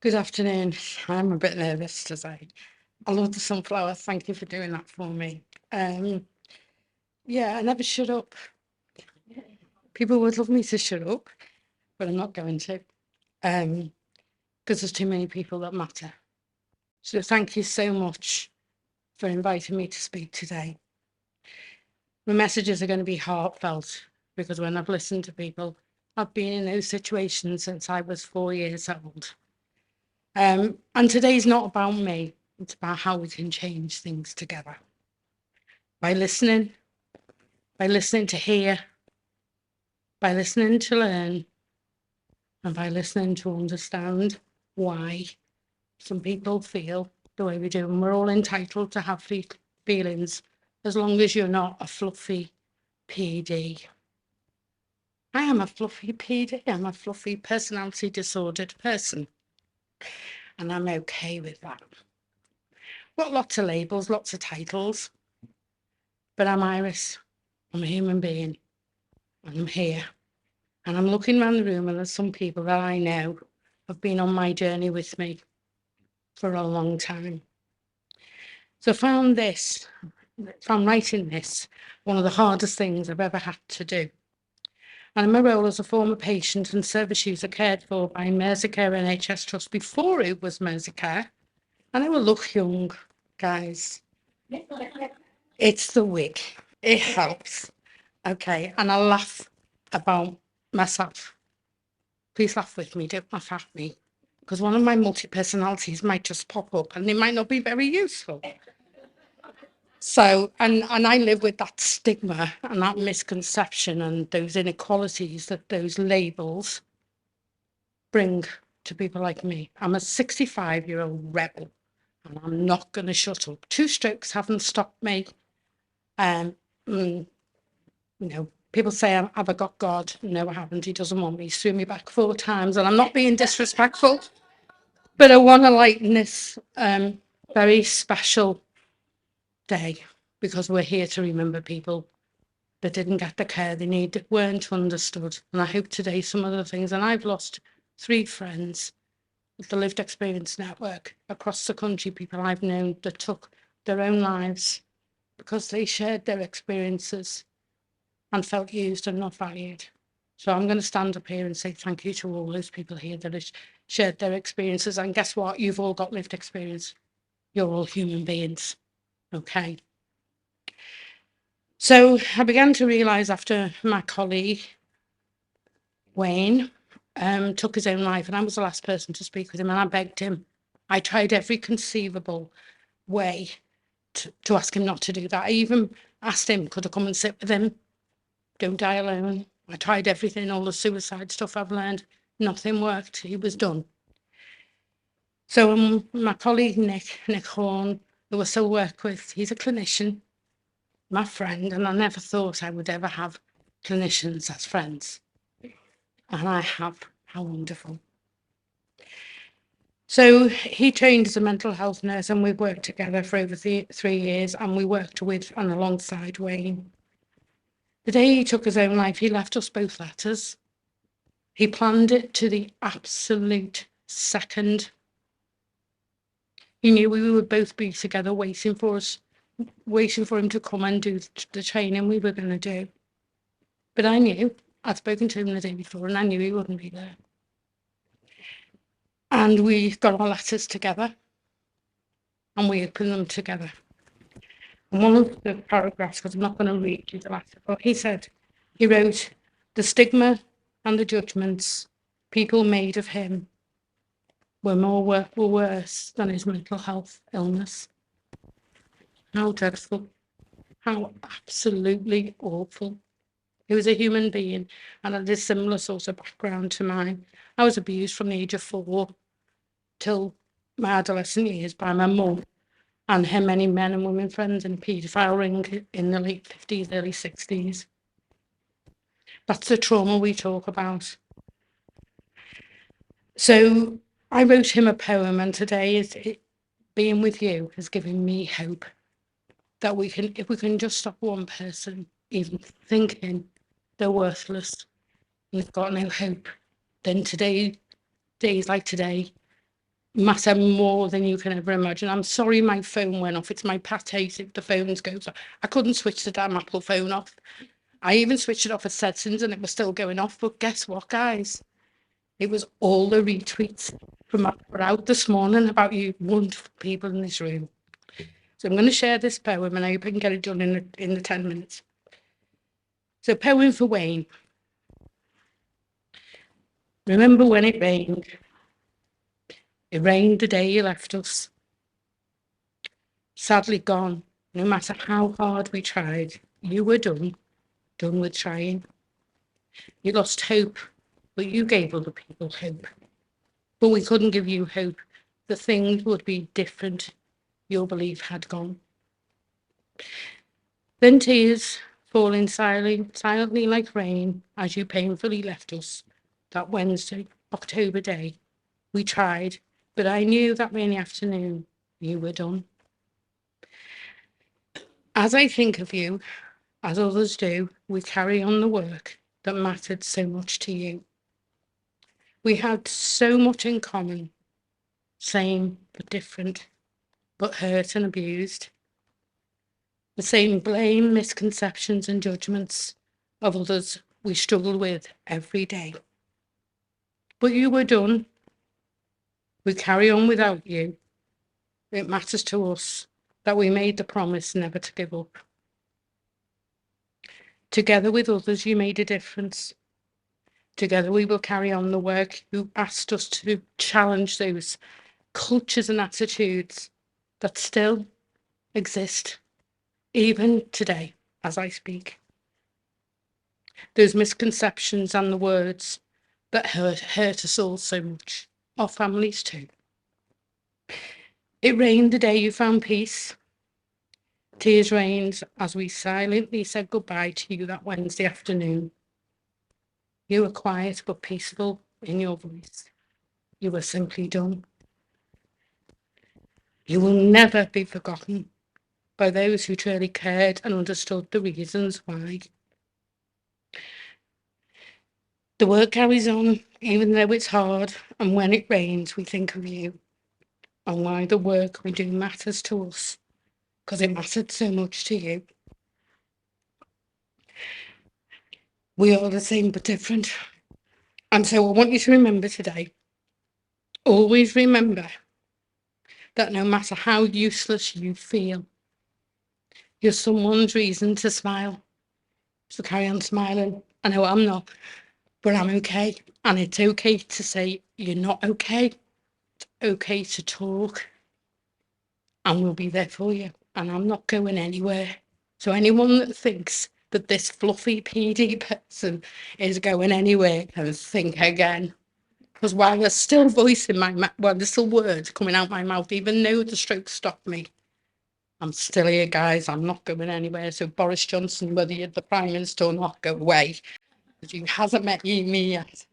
Good afternoon. I'm a bit nervous to say. I love the sunflower. Thank you for doing that for me. Um, yeah, I never shut up. People would love me to shut up, but I'm not going to, because there's too many people that matter. So thank you so much for inviting me to speak today. My messages are going to be heartfelt because when I've listened to people, I've been in those situations since I was 4 years old. And today's not about me. It's about how we can change things together. By listening to hear, by listening to learn, and by listening to understand why some people feel the way we do. And we're all entitled to have feelings as long as you're not a fluffy PD. I am a fluffy PD. I'm a fluffy personality disordered person. And I'm okay with that. Got lots of labels, lots of titles, but I'm Iris. I'm a human being. And I'm here. And I'm looking around the room, and there's some people that I know have been on my journey with me for a long time. So I found writing this, one of the hardest things I've ever had to do. And in my role as a former patient and service user cared for by Merseyside NHS Trust before it was Merseyside, and I will look young, guys. It's the wig. It helps. Okay, and I laugh about myself. Please laugh with me, don't laugh at me. Because one of my multi-personalities might just pop up and it might not be very useful. So, and I live with that stigma and that misconception and those inequalities that those labels bring to people like me. I'm a 65-year-old rebel and I'm not going to shut up. 2 strokes haven't stopped me. You know, people say, have I got God? No, I haven't. He doesn't want me. He threw me back 4 times, and I'm not being disrespectful, but I want to lighten this very special day because we're here to remember people that didn't get the care they need, weren't understood. And I hope today some of the things, and I've lost 3 friends with the Lived Experience Network across the country, people I've known that took their own lives because they shared their experiences and felt used and not valued. So I'm going to stand up here and say thank you to all those people here that have shared their experiences. And guess what? You've all got lived experience. You're all human beings. Okay. So I began to realise after my colleague, Wayne, took his own life, and I was the last person to speak with him, and I begged him. I tried every conceivable way to ask him not to do that. I even asked him, could I come and sit with him? Don't die alone. I tried everything, all the suicide stuff I've learned. Nothing worked. He was done. So my colleague Nick Horn, who I still work with, he's a clinician, my friend, and I never thought I would ever have clinicians as friends. And I have. How wonderful. So he trained as a mental health nurse, and we've worked together for over 3 years, and we worked with and alongside Wayne. The day he took his own life, he left us both letters. He planned it to the absolute second. He knew we would both be together waiting for him to come and do the training we were going to do. But I knew, I'd spoken to him the day before, and I knew he wouldn't be there. And we got our letters together, and we opened them together. And one of the paragraphs, because I'm not going to read you the letter, but he wrote, the stigma and the judgments people made of him were worse than his mental health illness. How dreadful. How absolutely awful. He was a human being and had a similar sort of background to mine. I was abused from the age of 4 till my adolescent years by my mum and her many men and women friends in a paedophile ring in the late 50s, early 60s. That's the trauma we talk about. So I wrote him a poem, and today being with you has given me hope that if we can just stop one person even thinking they're worthless, we've got no hope, then days like today matter more than you can ever imagine. I'm sorry my phone went off. It's my pet hate if the phones goes off. I couldn't switch the damn Apple phone off. I even switched it off at settings and it was still going off. But guess what, guys? It was all the retweets from what I put out this morning about you wonderful people in this room. So I'm going to share this poem and I hope I can get it done in the 10 minutes. So poem for Wayne. Remember when it rained? It rained the day you left us. Sadly gone, no matter how hard we tried. You were done with trying. You lost hope, but you gave other people hope. But we couldn't give you hope. The things would be different. Your belief had gone. Then tears falling silently like rain as you painfully left us that Wednesday, October day. We tried, but I knew that rainy afternoon you were done. As I think of you, as others do, we carry on the work that mattered so much to you. We had so much in common, same but different, but hurt and abused. The same blame, misconceptions and judgments of others we struggle with every day. But you were done. We carry on without you. It matters to us that we made the promise never to give up. Together with others, you made a difference. Together we will carry on the work you asked us to challenge those cultures and attitudes that still exist, even today, as I speak. Those misconceptions and the words that hurt us all so much, our families too. It rained the day you found peace. Tears rained as we silently said goodbye to you that Wednesday afternoon. You were quiet but peaceful in your voice. You were simply done. You will never be forgotten by those who truly cared and understood the reasons why. The work carries on, even though it's hard, and when it rains, we think of you and why the work we do matters to us, because it mattered so much to you. We are the same but different. And so I want you to remember today, always remember that no matter how useless you feel, you're someone's reason to smile. So carry on smiling. I know I'm not, but I'm okay. And it's okay to say you're not okay. It's okay to talk. And we'll be there for you. And I'm not going anywhere. So anyone that thinks that this fluffy PD person is going anywhere can think again. Because while there's still voice in my mouth, well, there's still words coming out my mouth, even though the stroke stopped me, I'm still here, guys. I'm not going anywhere. So Boris Johnson, whether you're the Prime Minister or not, go away. Because he hasn't met me yet.